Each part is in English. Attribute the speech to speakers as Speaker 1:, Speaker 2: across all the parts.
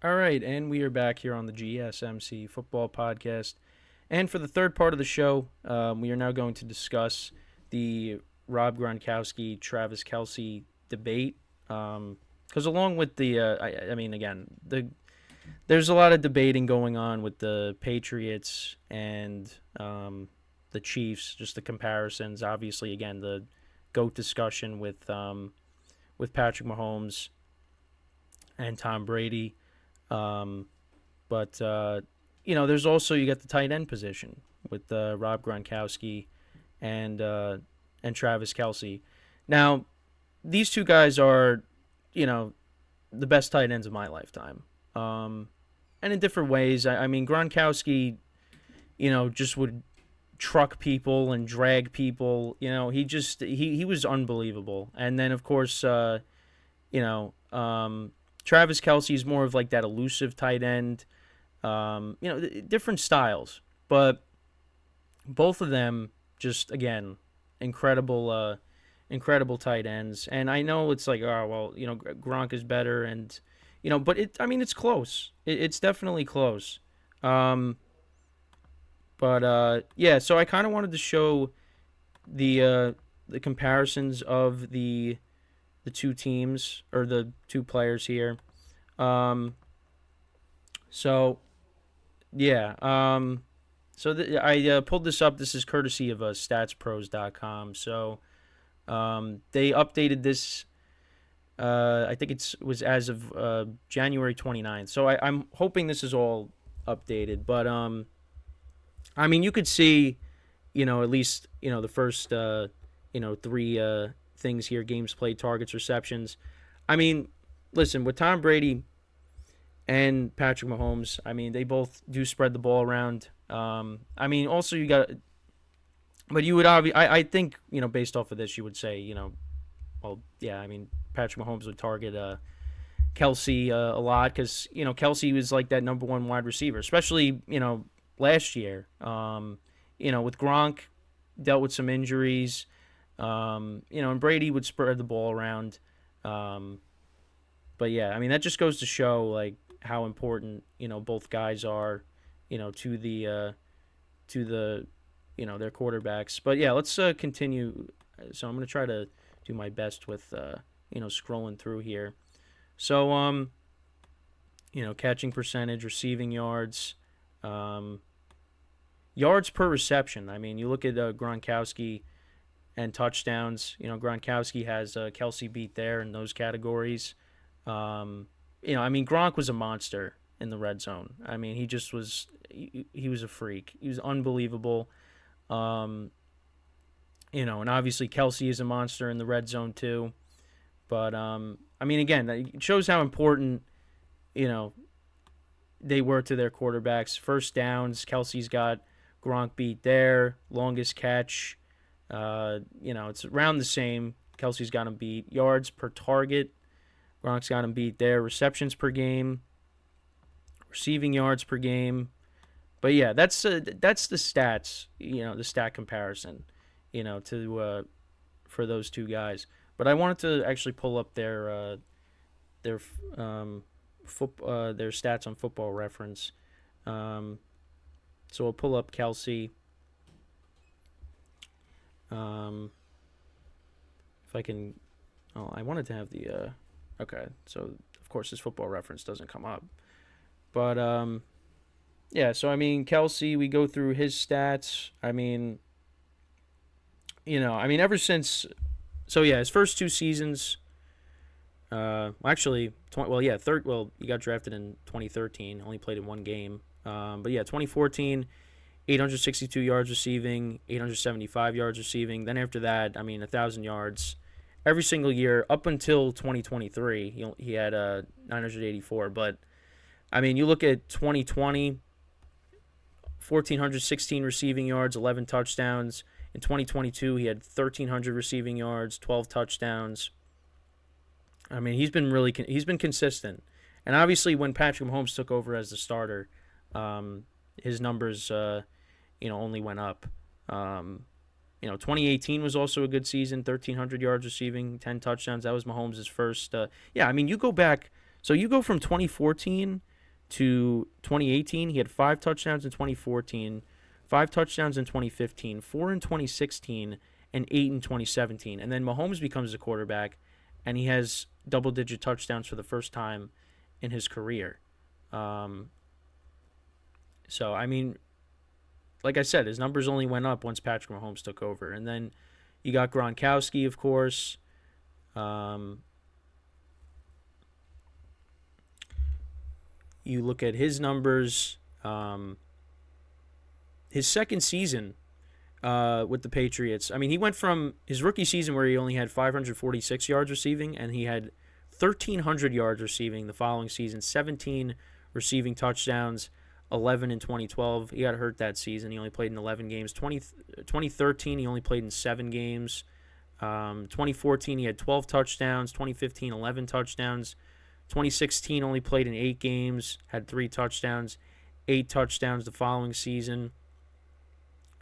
Speaker 1: All right, and we are back here on the GSMC football podcast. And for the third part of the show, we are now going to discuss the Rob Gronkowski Travis Kelce debate. Because along with again, there's a lot of debating going on with the Patriots and the Chiefs. Just the comparisons, obviously, again the goat discussion with Patrick Mahomes and Tom Brady. Um, but there's also you got the tight end position with Rob Gronkowski and uh, and Travis Kelce. Now, these two guys are, you know, the best tight ends of my lifetime. Um, and in different ways. I mean, Gronkowski, just would truck people and drag people. He was unbelievable. And then of course, you know, Travis Kelsey is more of like that elusive tight end. Different styles, but both of them just again incredible, incredible tight ends. And I know it's like, oh well, Gronk is better, and but it's close. It's definitely close. Um, but yeah, so I kind of wanted to show the comparisons of the two teams or the two players here. Um, so yeah, I pulled this up. This is courtesy of StatsPros.com. So they updated this. I think it was as of January 29th. So I'm hoping this is all updated. But I mean, you could see, at least the first three things here: games played, targets, receptions. I mean, listen, with Tom Brady and Patrick Mahomes, I mean, they both do spread the ball around. I mean, also you got, but you would obviously, I think, based off of this, you would say, well, yeah, I mean, Patrick Mahomes would target Kelsey a lot because Kelsey was like that number one wide receiver, especially last year. With Gronk, dealt with some injuries. And Brady would spread the ball around. Um, but yeah, I mean that just goes to show like how important both guys are, to the their quarterbacks. But yeah, let's continue. So I'm gonna try to do my best with scrolling through here. So catching percentage, receiving yards, um, yards per reception. I mean, you look at Gronkowski and touchdowns. Gronkowski has Kelsey beat there in those categories. I mean, Gronk was a monster in the red zone. I mean, he just was. He was a freak. He was unbelievable. Um, and obviously Kelsey is a monster in the red zone too. But I mean, again, it shows how important you know they were to their quarterbacks. First downs, Kelsey's got Gronk beat there. Longest catch, it's around the same. Kelsey's got him beat. Yards per target, Gronk's got him beat there. Receptions per game, receiving yards per game. But yeah, that's the stats. The stat comparison. To for those two guys. But I wanted to actually pull up their their stats on Football Reference. Um, so I'll pull up Kelsey. Um, if I can, oh, I wanted to have the. Okay, so of course this Football Reference doesn't come up, but yeah. So I mean, Kelsey, we go through his stats. I mean, ever since, so yeah, his first two seasons. Actually, well, yeah, third. Well, he got drafted in 2013. Only played in one game. But yeah, 2014, 862 yards receiving, 875 yards receiving. Then after that, I mean, 1,000 yards every single year up until 2023. He had 984. But I mean, you look at 2020, 1,416 receiving yards, 11 touchdowns. In 2022, he had 1,300 receiving yards, 12 touchdowns. I mean, he's been consistent, and obviously when Patrick Mahomes took over as the starter, his numbers only went up. 2018 was also a good season, 1,300 yards receiving, 10 touchdowns. That was Mahomes' first. Yeah, I mean, you go back. So you go from 2014 to 2018. He had 5 touchdowns in 2014, 5 touchdowns in 2015, 4 in 2016, and 8 in 2017. And then Mahomes becomes the quarterback, and he has double-digit touchdowns for the first time in his career. So, I mean, like I said, his numbers only went up once Patrick Mahomes took over. And then you got Gronkowski, of course. You look at his numbers. His second season with the Patriots, I mean, he went from his rookie season where he only had 546 yards receiving, and he had 1,300 yards receiving the following season, 17 receiving touchdowns, 11 in 2012. He got hurt that season. He only played in 11 games. 2013, he only played in 7 games. 2014, he had 12 touchdowns. 2015, 11 touchdowns. 2016, only played in 8 games, had 3 touchdowns. 8 touchdowns the following season.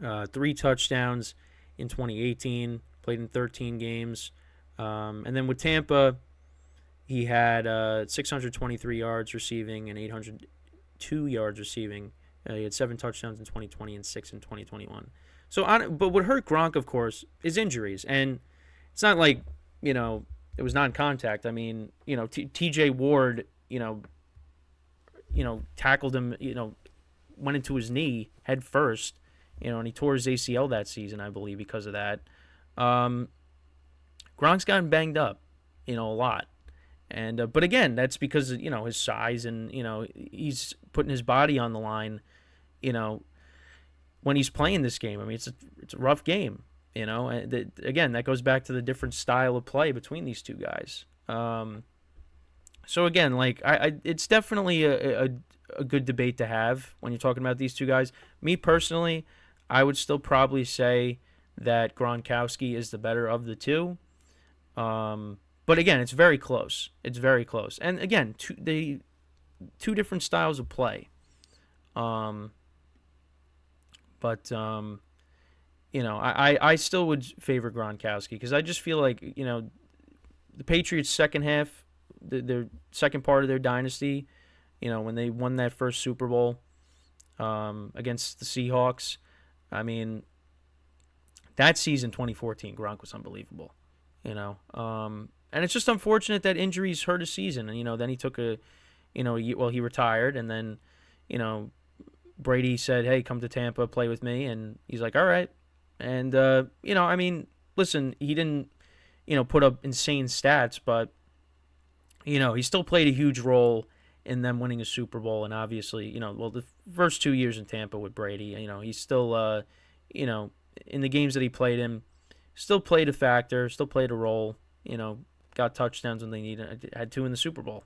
Speaker 1: 3 touchdowns in 2018, played in 13 games. And then with Tampa, he had 623 yards receiving and 802 yards receiving. He had 7 touchdowns in 2020 and 6 in 2021. But what hurt Gronk, of course, is injuries. And it's not like, it was non-contact. I mean, T.J. Ward, tackled him, went into his knee head first, and he tore his ACL that season, I believe, because of that. Gronk's gotten banged up, a lot. And but again, that's because of, his size and, he's putting his body on the line, when he's playing this game. I mean, it's a rough game, and again, that goes back to the different style of play between these two guys. So again, like it's definitely a good debate to have when you're talking about these two guys. Me personally, I would still probably say that Gronkowski is the better of the two. But again, it's very close. It's very close. And again, two different styles of play. I still would favor Gronkowski because I just feel like, the Patriots' second half, their second part of their dynasty, when they won that first Super Bowl against the Seahawks, I mean, that season, 2014, Gronk was unbelievable, and it's just unfortunate that injuries hurt his season. And, then he took he retired, and then, Brady said, hey, come to Tampa, play with me. And he's like, all right. And, I mean, listen, he didn't, put up insane stats, but, he still played a huge role in them winning a Super Bowl. And obviously, the first 2 years in Tampa with Brady, he's still, in the games that he played in, still played a factor, still played a role, got touchdowns when they needed, had 2 in the Super Bowl,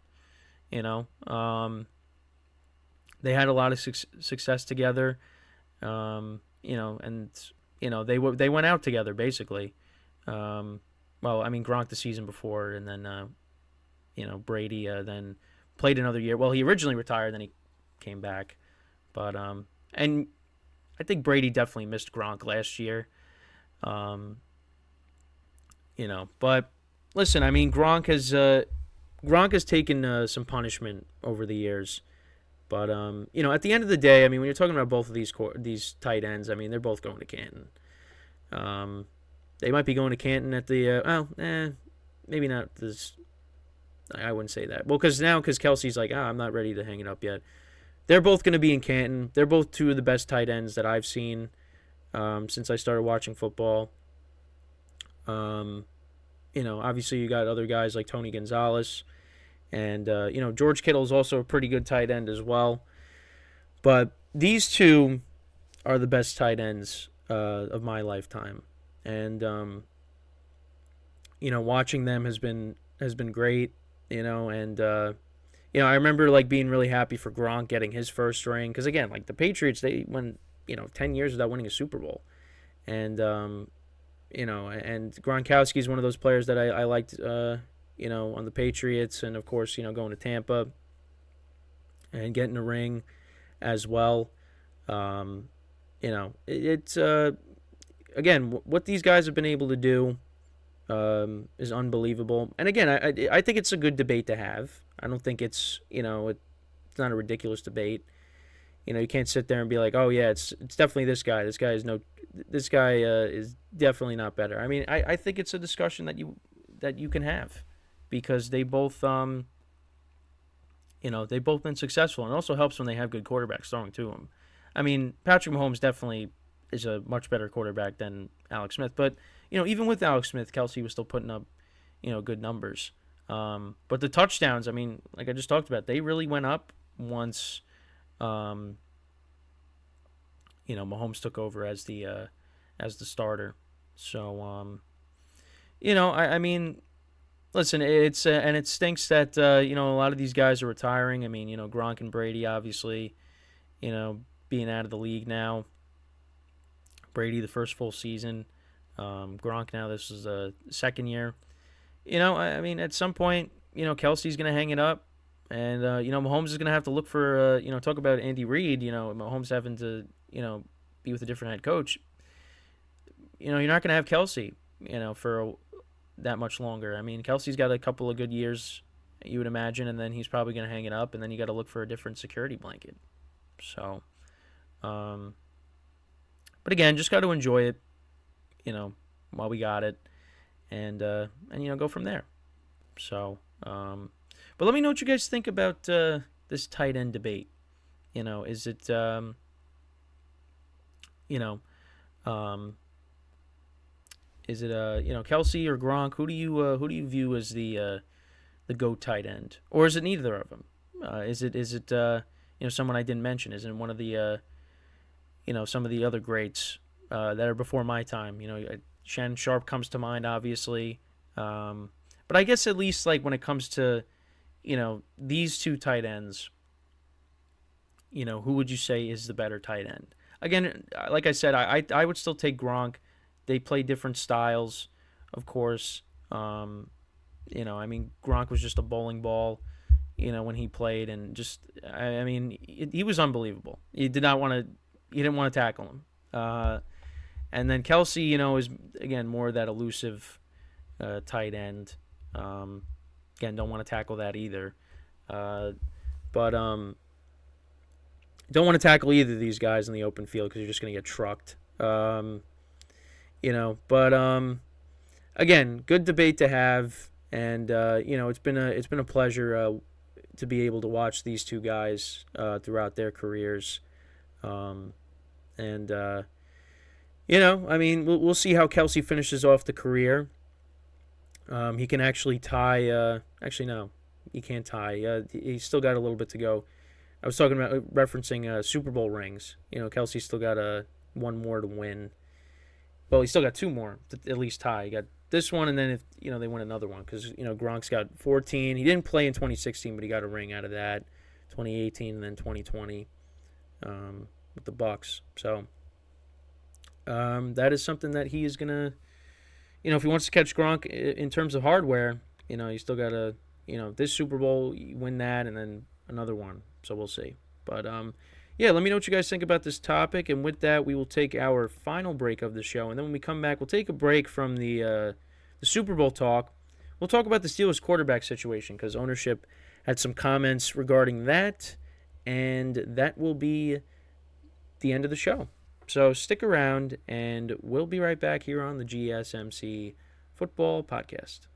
Speaker 1: They had a lot of success together, and they went out together basically. Well, I mean, Gronk the season before, and then Brady then played another year. Well, he originally retired, then he came back, but and I think Brady definitely missed Gronk last year. But listen, I mean, Gronk has taken some punishment over the years. But, at the end of the day, I mean, when you're talking about both of these tight ends, I mean, they're both going to Canton. They might be going to Canton at the, maybe not this. I wouldn't say that. Well, because Kelce's like, I'm not ready to hang it up yet. They're both going to be in Canton. They're both 2 of the best tight ends that I've seen since I started watching football. Obviously you got other guys like Tony Gonzalez. And, George Kittle is also a pretty good tight end as well. But these 2 are the best tight ends of my lifetime. And, watching them has been great, and, I remember, like, being really happy for Gronk getting his first ring. Because, again, like, the Patriots, they went, 10 years without winning a Super Bowl. And, and Gronkowski is one of those players that I liked, on the Patriots, and of course, going to Tampa and getting a ring as well. It's again, what these guys have been able to do is unbelievable. And again, I think it's a good debate to have. I don't think it's it's not a ridiculous debate. You can't sit there and be like, oh yeah, it's definitely this guy. This guy is definitely not better. I mean, I think it's a discussion that you can have because they both they've both been successful, and it also helps when they have good quarterbacks throwing to them. I mean, Patrick Mahomes definitely is a much better quarterback than Alex Smith, but even with Alex Smith, Kelce was still putting up good numbers. But the touchdowns, I mean, like I just talked about, they really went up once Mahomes took over as the starter. So I mean, listen, it's and it stinks that a lot of these guys are retiring. I mean, Gronk and Brady obviously, being out of the league now. Brady the first full season. Gronk now this is the second year. I mean, at some point, Kelsey's gonna hang it up, and Mahomes is gonna have to look for talk about Andy Reid. Mahomes having to be with a different head coach. You're not gonna have Kelsey for that much longer. I mean, Kelsey's got a couple of good years, you would imagine, and then he's probably gonna hang it up, and then you got to look for a different security blanket. So, but again, just got to enjoy it, while we got it, and go from there. So, but let me know what you guys think about this tight end debate. Is it is it Kelce or Gronk? Who do you view as the GOAT tight end, or is it neither of them? Is it someone I didn't mention? Is it one of the some of the other greats that are before my time? Shannon Sharp comes to mind, obviously, but I guess at least like when it comes to these two tight ends, who would you say is the better tight end? Again, like I said, I would still take Gronk. They play different styles, of course. I mean, Gronk was just a bowling ball, when he played, and just, I mean, he was unbelievable. He didn't want to tackle him. And then Kelce, is again more of that elusive tight end. Again, don't want to tackle that either. But don't want to tackle either of these guys in the open field because you're just going to get trucked. But again, good debate to have, and it's been a pleasure to be able to watch these two guys throughout their careers, I mean, we'll see how Kelce finishes off the career. He can actually tie. Actually, no, he can't tie. He's still got a little bit to go. I was talking about referencing Super Bowl rings. Kelce's still got one more to win. Well, he's still got two more to at least tie. He got this one, and then if they win another one, because Gronk's got 14. He didn't play in 2016, but he got a ring out of that. 2018 and then 2020 with the Bucs. So that is something that he is gonna, if he wants to catch Gronk in terms of hardware, you still gotta, this Super Bowl win that, and then another one. So we'll see. But yeah, let me know what you guys think about this topic. And with that, we will take our final break of the show. And then when we come back, we'll take a break from the Super Bowl talk. We'll talk about the Steelers quarterback situation because ownership had some comments regarding that. And that will be the end of the show. So stick around, and we'll be right back here on the GSMC Football Podcast.